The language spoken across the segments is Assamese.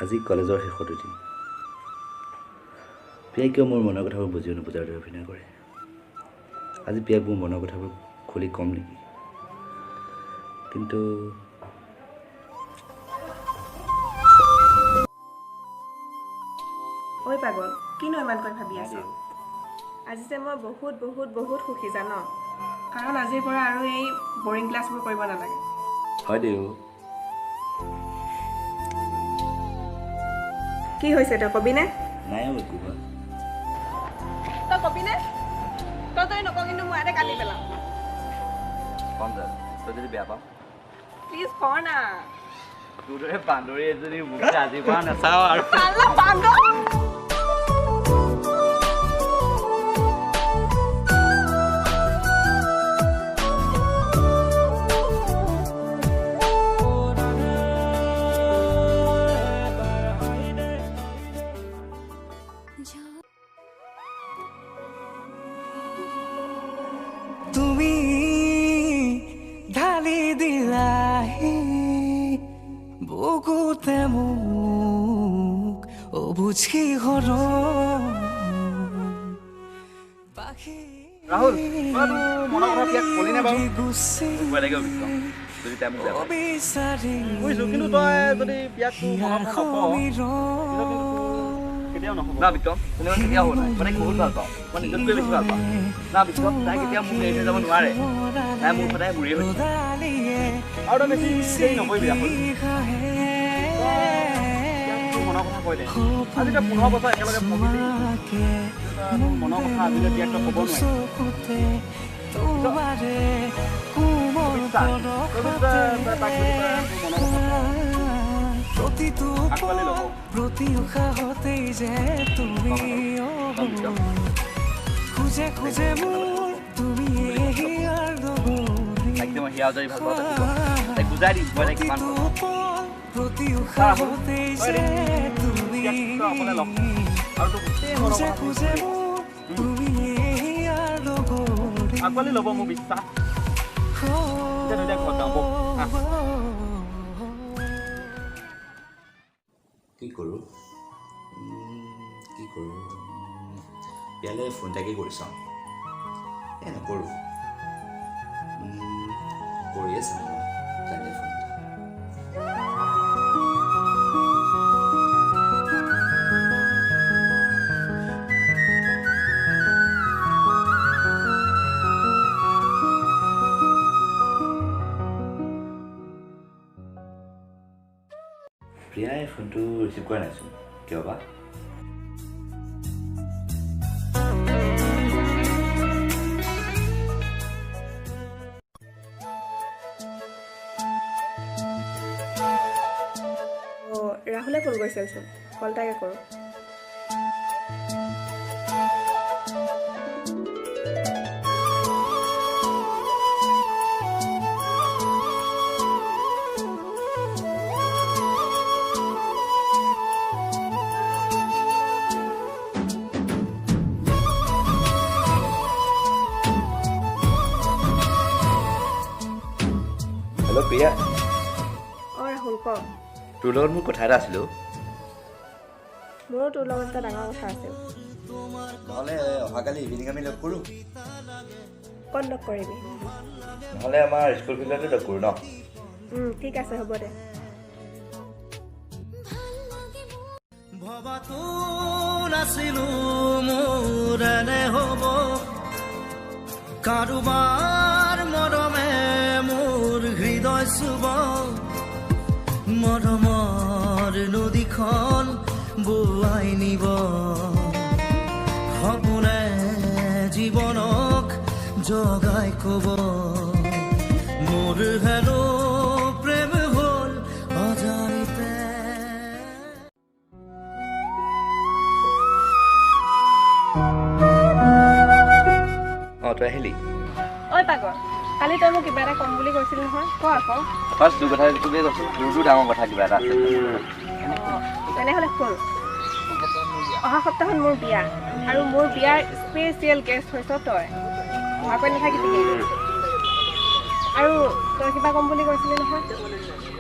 আজি কলেজৰ শেষৰ দিন পিয়াই কিয় মোৰ মনৰ কথাবোৰ বুজিও নুবুজাৰ দৰে অভিনয় কৰে আজি পিয়াক মোৰ মনৰ কথাবোৰ খুলি কম নেকি কিন্তু ঐ পাগল কিনো ইমানকৈ ভাবি আছ আজি যে মই বহুত বহুত বহুত সুখী জান কাৰণ আজিৰ পৰা আৰু এই বৰিং ক্লাছবোৰ কৰিব নালাগে হয় দেউ কি হৈছে তই কবিনে নাই একো হোৱা তই কবিনে তই নকওঁ কিন্তু মই ইয়াতে কালি পেলাম কম যা তই যদি বেয়া পাওঁ প্লিজ ক না তোৰ দৰে বান্দৰী এজনী মুখে আজিৰ পৰা নাচাওঁ আৰু তুমি ঢালি দিলাহি বুকুতে মোক অবুঝি ঘৰ ৰাহুল মনৰ কথা পিয়াক কলি নে বাৰু ভয় লাগে বিক্ৰম যদি তাই মোক বেয়া পায় বুজিছোঁ কিন্তু তই যদি পিয়াক মনৰ কথা নকওঁ কেতিয়াও নহ'ব না বিক্ৰম তেনেকুৱা কেতিয়াও হ'ব নাই মানে বহুত ভাল পাওঁ মই নিজতকৈ বেছি ভাল পাওঁ না বিক্ৰম তাই কেতিয়াও মোক এৰি থৈ যাব নোৱাৰে তাই মোৰ সদায় মোৰেই হৈ থাকে আৰু তই বেছি দেৰি নকৰিবি ৰাহুল মনৰ কথা কৈ দে আজি তই 15 বছৰ একেলগে পঢ়িলি মনৰ কথা আজিলৈ পিয়াক তই ক'ব নোৱাৰি প্ৰতি উশাহতেই যে তুমি খুজে খুজে মোৰ তুমি প্ৰতি উশাহতেই যে তুমি খুজে খুজে মোৰ তুমি আকোৱালি ল'ব মোৰ বিশ্বাস কি কৰোঁ ইয়ালৈ ফোন এটাকে কৰি চাওঁ নকৰোঁ কৰিয়ে চাওঁ তাইলৈ ফোন প্ৰিয়াই ফোনটো ৰিচিভ কৰা নাইচোন কিয় বা ৰাহুলে ফোন কৰিছিলচোন কল এটাকে কৰোঁ হেল্ল' প্ৰিয়া ৰাহুল ক তোৰ লগত মোৰ কথা এটা আছিলোঁ মোৰো তোৰ লগত এটা ডাঙৰ কথা আছিল নহ'লে অহাকালি ইভিনিং আমি লগ কৰোঁ ক'ত লগ কৰিবি নহ'লে আমাৰ স্কুল ফিল্ডতে লগ কৰোঁ ন ঠিক আছে হ'ব দে ভবাতো নাছিলো মোৰ এনে হ'ব কাৰোবাৰ মৰমে মোৰ হৃদয় চুব মৰমৰ নদীখন বোৱাই নিব সপোনে জীৱনক জগাই কব মোৰ হেনো প্ৰেম হ'ল অজানিতে তই আহিলি ঐ পাগল কালি তই মোক কিবা এটা ক'ম বুলি কৈছিলি নহয় ক আকৌ ফাৰ্ষ্ট তোৰ কথা তোকে কৈছোঁ তোৰতো ডাঙৰ কথা কিবা এটা আছে তেনেহ'লে শুন অহা সপ্তাহত মোৰ বিয়া আৰু মোৰ বিয়াৰ স্পেচিয়েল গেষ্ট হৈছ তই ভাগৰ নাথাকিবি আৰু তই কিবা ক'ম বুলি কৈছিলি নহয়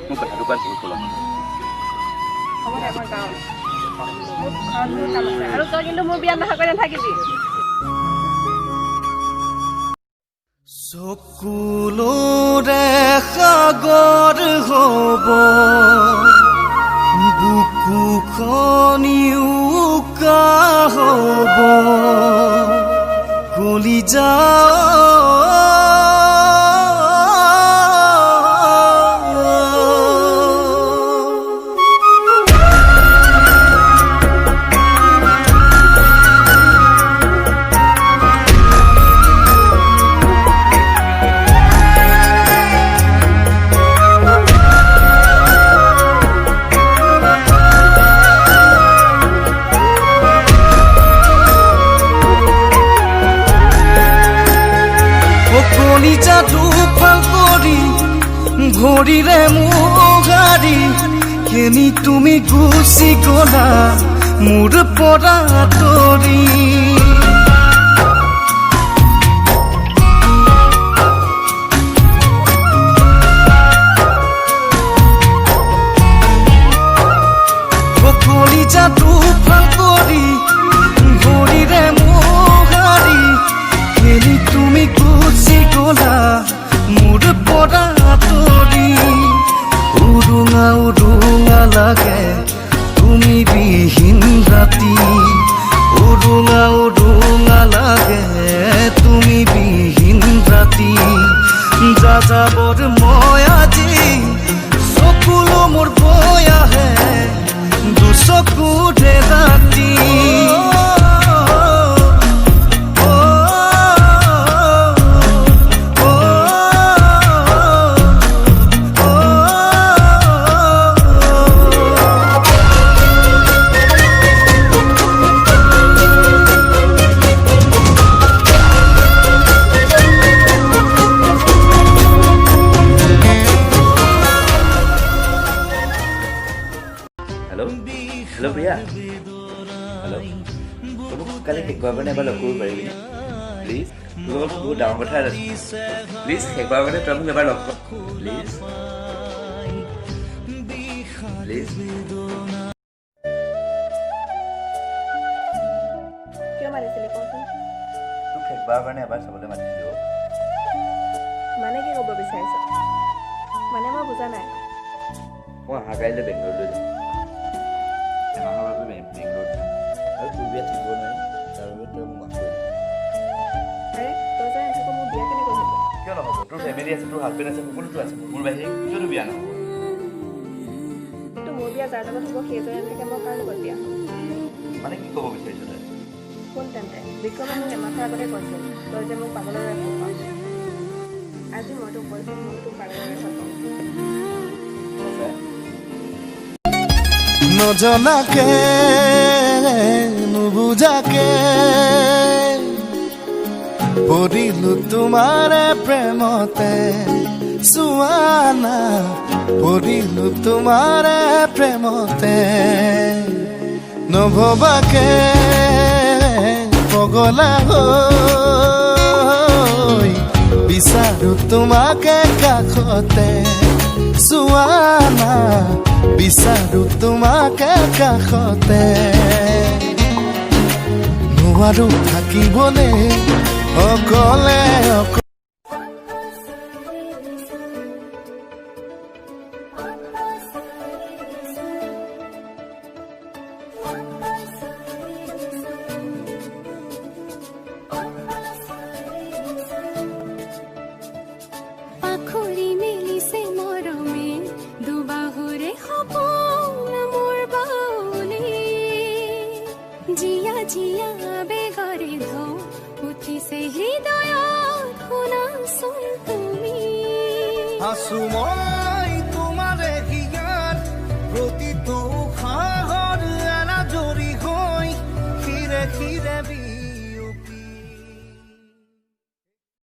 মোৰ কথাটো কোৱা ভুল হ'ল হ'ব দে মই যাওঁ মোৰ ঘৰত মোৰ কাম আছে আৰু তই কিন্তু মোৰ বিয়াত নাথাকৈ নাথাকিবি চকুলোৰে সাগৰ হ'ব বুকুখনি উকা হ'ব কলিজা ভৰিৰে মুগাৰি কেনি তুমি গুচি গলা মোৰ পৰা আঁতৰি কলিজাটো ফাল কৰি ভৰিৰে মুগাৰি কেনি তুমি গুচি গলা মোৰ পৰা উৰুঙা উৰুঙা লাগে তুমি বিহীন ৰাতি উৰুঙা উৰুঙা লাগে তুমি বিহীন ৰাতি যাযাবৰ মই আজি চকুলো মোৰ বৈ আহে দুচকুৰে ৰাতি हेलो भैया हेलो तुम कल एक बार बने बार लग पारिबी प्लीज तुम बहुत डाउन कथा प्लीज एक बार बने तुम एबार लग प्लीज प्लीज কিয় মাৰিছিলি কচোন तुम एक बार बने एबार सबले मातिलो মানে কি ক'ব বিচাৰিছ মানে মই বুজা নাই মই হাগাইলে বেংগলুৰু যাম আৰু তুমি বিয়া ঠিক নাই তাৰ বাবে তই মোক মাফ কৰি আৰে তই যে এনেকৈ মোৰ বিয়া কেনেকৈ হ'ব কিয় নহ'ব তোৰ ফেমিলি আছে তোৰ হাজবেণ্ড আছে সকলোতো আছে মোৰ বাহিৰে কিয়নো বিয়া নহ'ব কিন্তু মোৰ বিয়া যাৰ লগত হ'ব সেইজনে এনেকৈ মই কাৰ লগত বিয়া মানে কি ক'ব বিচাৰিছ তই কোন তেন্তে বিক্ৰমে মোক এমাহৰ আগতে কৈছিল তই যে মোক পাগলৰে ভাল পাওঁ আজি মই তোক কৈছোঁ মই তোক পাগলৰে ভাল পাওঁ নজনাকে নুবুজাকে পৰিলো তোমাৰে প্ৰেমতে চুৱানা পৰিলো তোমাৰে প্ৰেমতে নভবাকে পগলা হৈ বিচাৰো তোমাকে কাষতে চুৱানা বিচাৰো তোমাকে কাষতে নোৱাৰো থাকিবলে অকলে জিয়া বেগৰে ধো উঠিছে হৃদয়ত শুনাচোন তুমি আছো মই তোমাৰে হিয়াত প্ৰতিটো